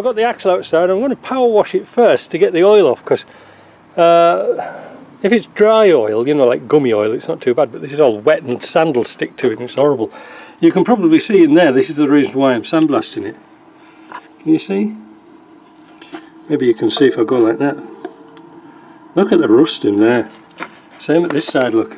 I've got the axle outside. I'm going to power wash it first to get the oil off, because if it's dry oil, you know, like gummy oil, it's not too bad, but this is all wet and sand will stick to it and it's horrible. You can probably see in there, this is the reason why I'm sandblasting it. Can you see? Maybe you can see if I go like that. Look at the rust in there. Same at this side, look.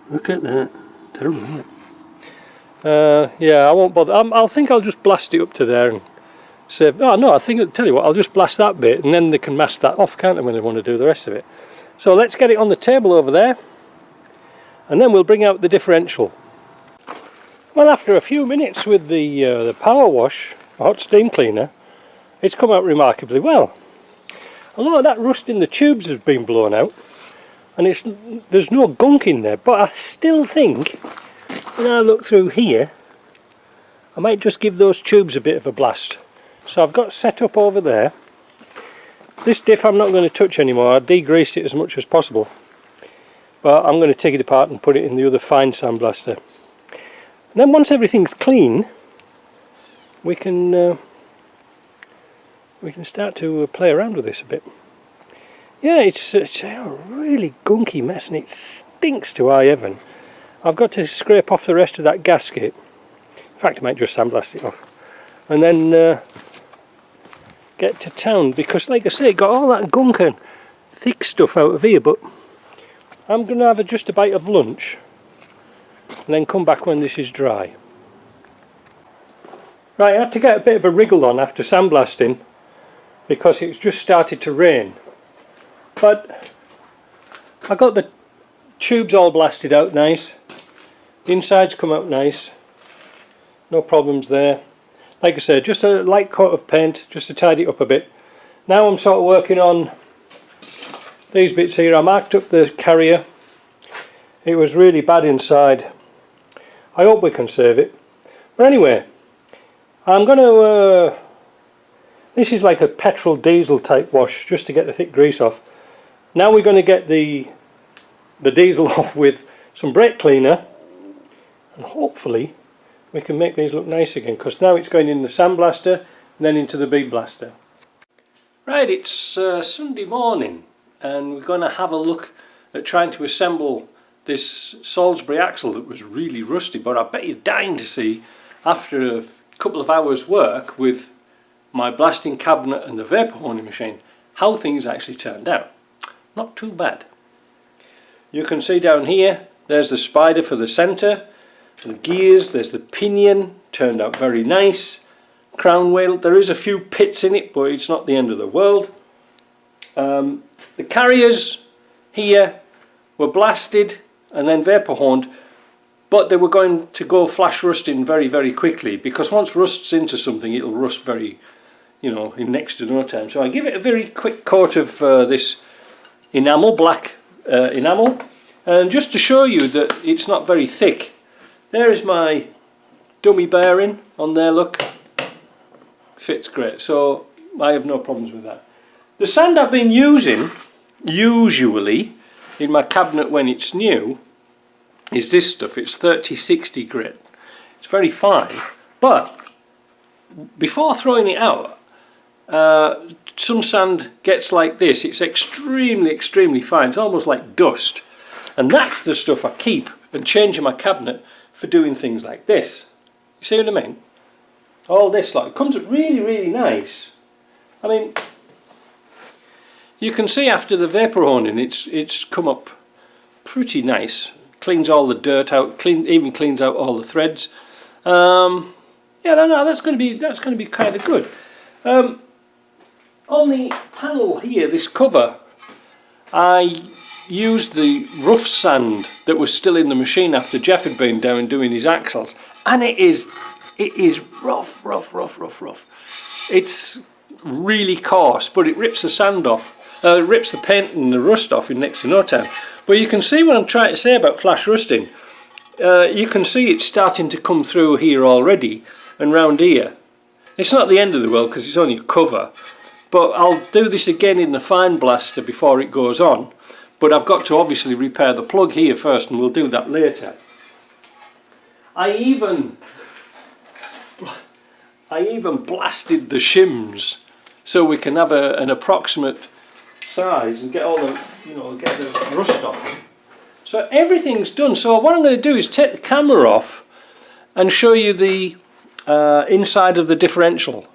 Look at that. Terrible, isn't it? Yeah, I won't bother. I think I'll just blast it up to there and save. Oh no, I think, I'll tell you what, I'll just blast that bit and then they can mask that off, can't they, when they want to do the rest of it. So let's get it on the table over there and then we'll bring out the differential. Well, after a few minutes with the power wash, hot steam cleaner, it's come out remarkably well. A lot of that rust in the tubes has been blown out and there's no gunk in there, but I still think when I look through here I might just give those tubes a bit of a blast. So I've got set up over there. This diff I'm not going to touch anymore. I degreased it as much as possible, but I'm going to take it apart and put it in the other fine sandblaster. And then once everything's clean, we can start to play around with this a bit. Yeah, it's a really gunky mess and it stinks to high heaven. I've got to scrape off the rest of that gasket. In fact, I might just sandblast it off and then get to town, because like I say, got all that gunk and thick stuff out of here, but I'm going to have just a bite of lunch and then come back when this is dry. Right, I had to get a bit of a wriggle on after sandblasting because it's just started to rain, but I got the tubes all blasted out nice, the insides come out nice, no problems there. Like I said, just a light coat of paint just to tidy it up a bit. Now I'm sort of working on these bits here. I marked up the carrier. It was really bad inside. I hope we can save it. But anyway, I'm going to this is like a petrol diesel type wash just to get the thick grease off. Now we're going to get the diesel off with some brake cleaner and hopefully we can make these look nice again, because now it's going in the sandblaster and then into the bead blaster. Right, it's Sunday morning and we're going to have a look at trying to assemble this Salisbury axle that was really rusty, but I bet you're dying to see, after a couple of hours work with my blasting cabinet and the vapor honing machine, how things actually turned out. Not too bad. You can see down here, there's the spider for the centre, the gears, there's the pinion, turned out very nice. Crown wheel, there is a few pits in it, but it's not the end of the world. The carriers here were blasted and then vapor honed, but they were going to go flash rusting very, very quickly, because once rust's into something it'll rust very, you know, in next to no time. So I give it a very quick coat of this enamel, black enamel, and just to show you that it's not very thick, there is my dummy bearing on there, look, fits great, so I have no problems with that. The sand I've been using usually in my cabinet when it's new is this stuff. It's 3060 grit. It's very fine, but before throwing it out, some sand gets like this. It's extremely fine. It's almost like dust, and that's the stuff I keep and change in my cabinet for doing things like this. You see what I mean? All this lot, it comes up really nice. I mean, you can see after the vapor honing it's come up pretty nice. Cleans all the dirt out, even cleans out all the threads. Yeah, no, that's going to be kind of good. On the panel here, this cover, I used the rough sand that was still in the machine after Jeff had been down doing his axles, and it is rough. It's really coarse, but it rips the sand off, rips the paint and the rust off in next to no time. But you can see what I'm trying to say about flash rusting. You can see it's starting to come through here already and round here. It's not the end of the world because it's only a cover, but I'll do this again in the fine blaster before it goes on. But I've got to obviously repair the plug here first, and we'll do that later. I even I even blasted the shims so we can have an approximate size and get all the, get the rust off. So everything's done. So what I'm going to do is take the camera off and show you the inside of the differential.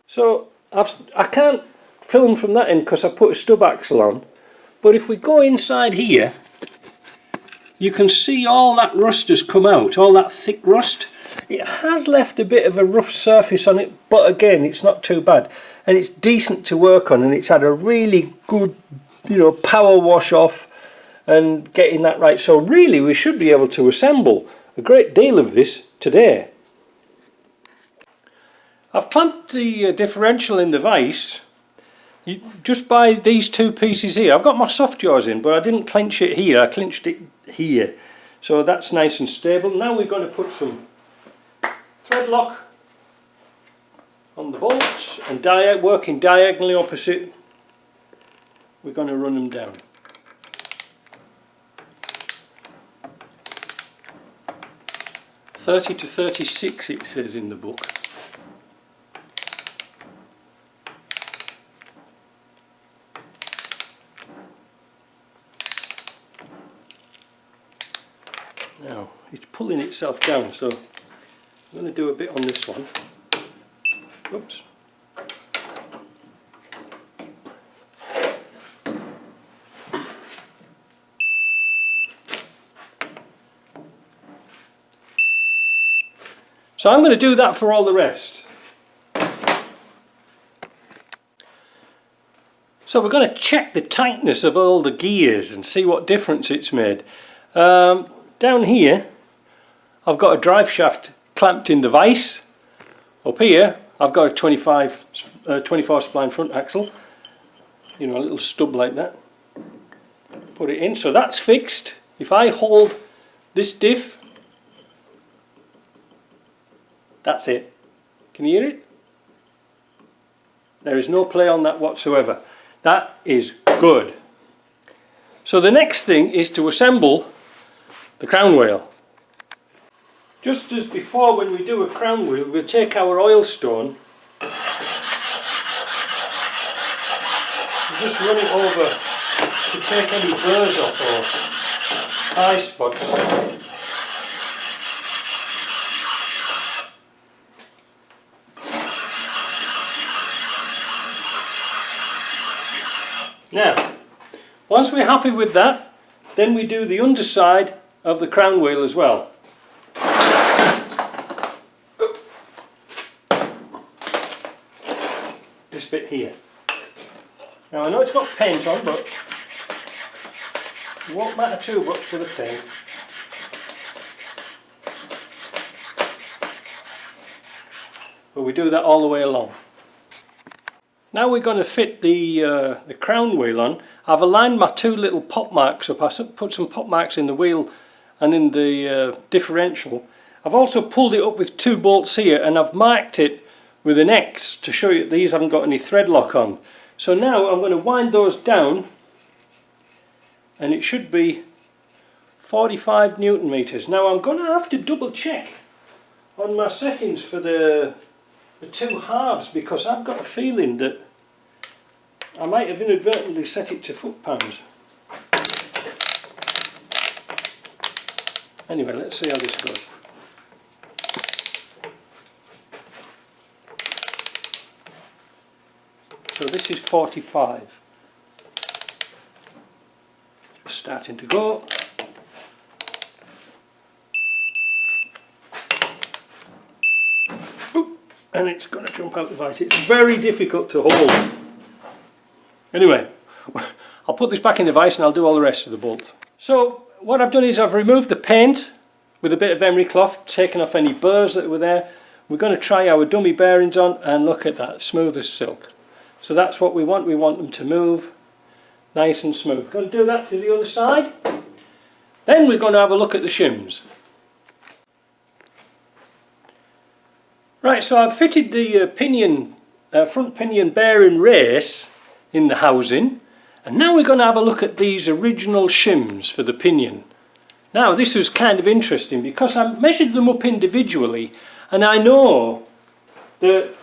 So I can't film from that end because I put a stub axle on, but if we go inside here, you can see all that rust has come out, all that thick rust. It has left a bit of a rough surface on it, but again, it's not too bad, and it's decent to work on, and it's had a really good, power wash off and getting that right. So really we should be able to assemble a great deal of this today. I've clamped the differential in the vise just by these two pieces here. I've got my soft jaws in, but I didn't clench it here, I clenched it here. So that's nice and stable. Now we're going to put some thread lock on the bolts and working diagonally opposite, we're going to run them down. "30 to 36" it says in the book. Now it's pulling itself down, so I'm going to do a bit on this one. Oops. So I'm going to do that for all the rest. So we're going to check the tightness of all the gears and see what difference it's made. Down here I've got a drive shaft clamped in the vise. Up here I've got a 24 spline front axle, a little stub like that. Put it in, so that's fixed. If I hold this diff, that's it. Can you hear it? There is no play on that whatsoever. That is good. So the next thing is to assemble the crown wheel. Just as before, when we do a crown wheel, we'll take our oil stone, just run it over to take any burrs off or eye spots. Now, once we're happy with that, then we do the underside of the crown wheel as well. This bit here. Now I know it's got paint on, but it won't matter too much for the paint. But we do that all the way along. Now we're going to fit the crown wheel on. I've aligned my two little pop marks up. I put some pop marks in the wheel and in the differential. I've also pulled it up with two bolts here, and I've marked it with an X to show you that these haven't got any thread lock on. So now I'm going to wind those down, and it should be 45 Newton meters. Now I'm going to have to double check on my settings for the two halves, because I've got a feeling that I might have inadvertently set it to foot-pounds. Anyway, let's see how this goes. So this is 45. Just starting to go. Oop, and it's going to jump out the vise. It's very difficult to hold. Anyway, I'll put this back in the vise and I'll do all the rest of the bolts. So what I've done is I've removed the paint with a bit of emery cloth, taken off any burrs that were there. We're going to try our dummy bearings on, and look at that, smooth as silk. So that's what we want them to move nice and smooth. Going to do that to the other side. Then we're going to have a look at the shims. Right, so I've fitted the front pinion bearing race in the housing, and now we're going to have a look at these original shims for the pinion. Now this was kind of interesting because I measured them up individually, and I know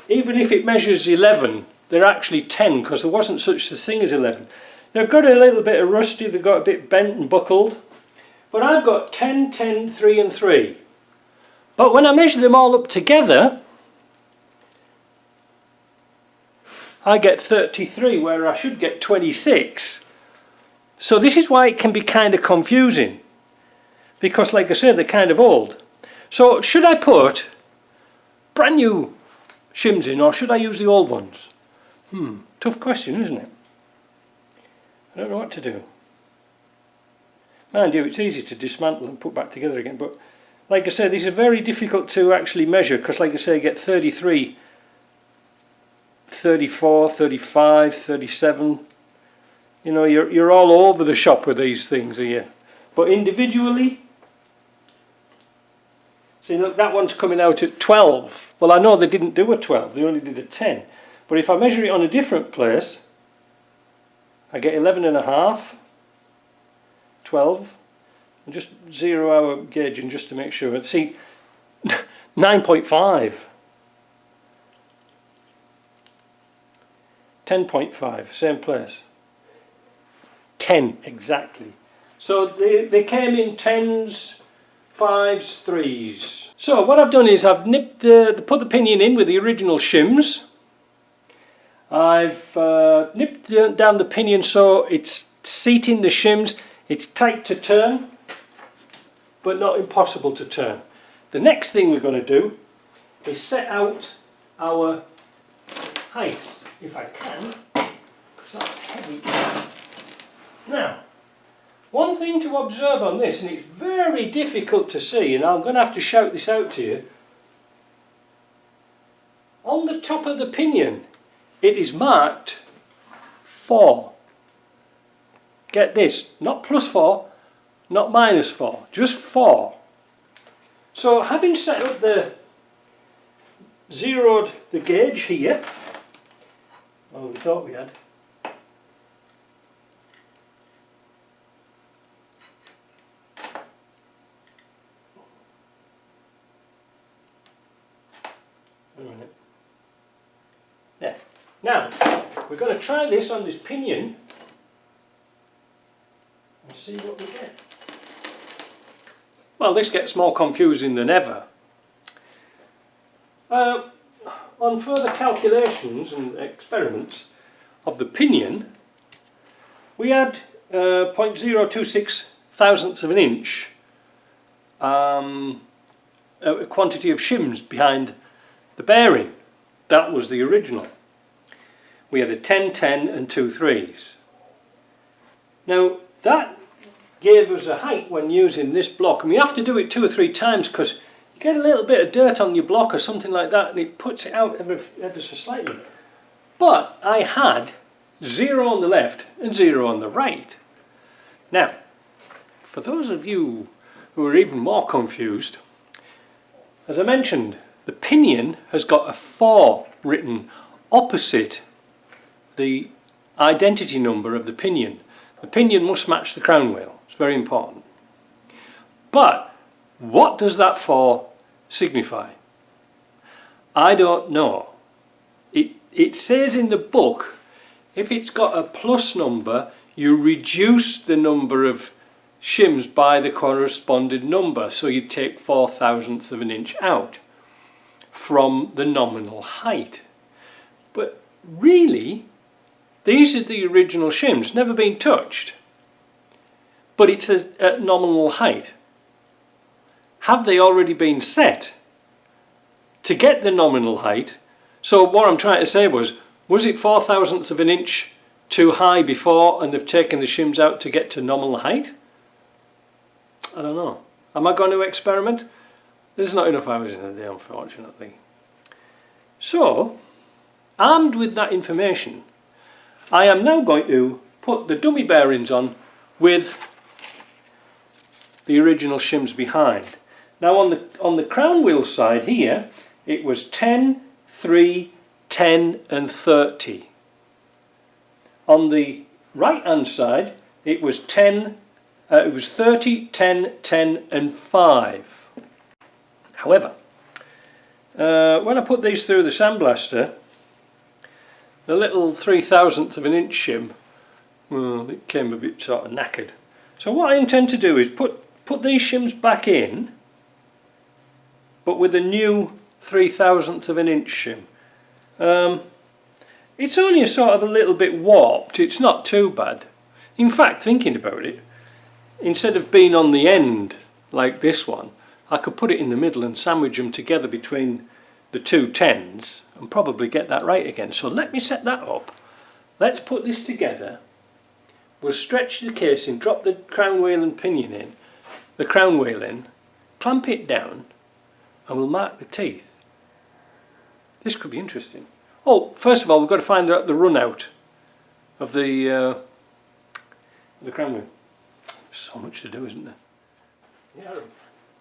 even if it measures 11, they're actually 10 because there wasn't such a thing as 11. They've got a little bit of rusty, they've got a bit bent and buckled, but I've got 10, 10, 3 and 3. But when I measure them all up together, I get 33 where I should get 26. So this is why it can be kind of confusing, because like I said, they're kind of old. So should I put brand new shims in, or should I use the old ones? Tough question, isn't it? I don't know what to do. Mind you, it's easy to dismantle and put back together again, but like I said, these are very difficult to actually measure, because like I say, you get 33, 34, 35, 37. You know, you're all over the shop with these things here. But individually, see, look, that one's coming out at 12. Well, I know they didn't do a 12, they only did a 10. But if I measure it on a different place, I get 11 and a half, 12. And just zero our gauging just to make sure. See, 9.5. 10.5, same place. 10 exactly. So they came in 10s, 5s, 3s. So what I've done is I've nipped put the pinion in with the original shims. I've nipped down the pinion so it's seating the shims. It's tight to turn, but not impossible to turn. The next thing we're going to do is set out our height, if I can, because that's heavy. Now, one thing to observe on this, and it's very difficult to see, and I'm going to have to shout this out to you. On the top of the pinion, it is marked 4. Get this, not +4, not -4, just 4. So having set up zeroed the gauge here, well, we thought we had, wait a minute. There. Now, we're going to try this on this pinion and see what we get. Well, this gets more confusing than ever. On further calculations and experiments of the pinion, we had 0.026 thousandths of an inch a quantity of shims behind the bearing. That was the original. We had a 10, 10 and 2 3s. Now that gave us a height when using this block, and we have to do it 2 or 3 times because you get a little bit of dirt on your block or something like that and it puts it out ever so slightly. But I had 0 on the left and 0 on the right. Now, for those of you who are even more confused, as I mentioned, the pinion has got a 4 written opposite the identity number of the pinion. The pinion must match the crown wheel. It's very important. But what does that 4 signify? I don't know. It says in the book, if it's got a plus number, you reduce the number of shims by the corresponding number. So you take 4 thousandths of an inch out from the nominal height. But really, these are the original shims, never been touched. But it says at nominal height. Have they already been set to get the nominal height? So what I'm trying to say was it 4 thousandths of an inch too high before and they've taken the shims out to get to nominal height? I don't know. Am I going to experiment? There's not enough hours in the day, unfortunately. So, armed with that information, I am now going to put the dummy bearings on with the original shims behind. Now on the crown wheel side here, it was 10, 3, 10 and 30. On the right hand side, it was 30, 10, 10 and 5. However, when I put these through the sandblaster, the little 3/1000 of an inch shim, well, it came a bit sort of knackered. So what I intend to do is put these shims back in, but with a new 3/1000 of an inch shim. It's only a sort of a little bit warped, it's not too bad. In fact, thinking about it, instead of being on the end like this one, I could put it in the middle and sandwich them together between the two 10s and probably get that right again. So let me set that up. Let's put this together. We'll stretch the casing, drop the crown wheel and pinion in, the crown wheel in, clamp it down, and we'll mark the teeth. This could be interesting. Oh, first of all, we've got to find out the run out of the crown wheel. There's so much to do, isn't there? Yeah.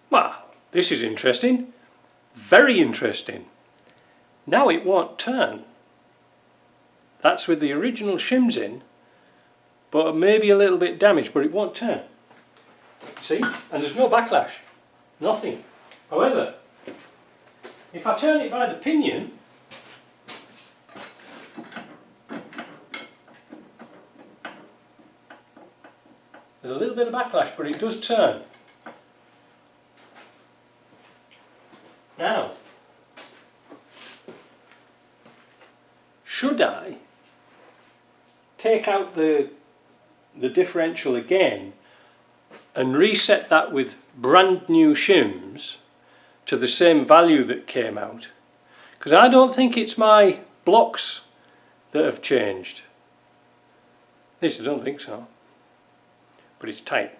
Well, this is interesting. Very interesting. Now it won't turn. That's with the original shims in, but maybe a little bit damaged, but it won't turn. See? And there's no backlash. Nothing. However, if I turn it by the pinion, there's a little bit of backlash, but it does turn. Now, should I take out the differential again and reset that with brand new shims to the same value that came out? Because I don't think it's my blocks that have changed. At least I don't think so. But it's tight.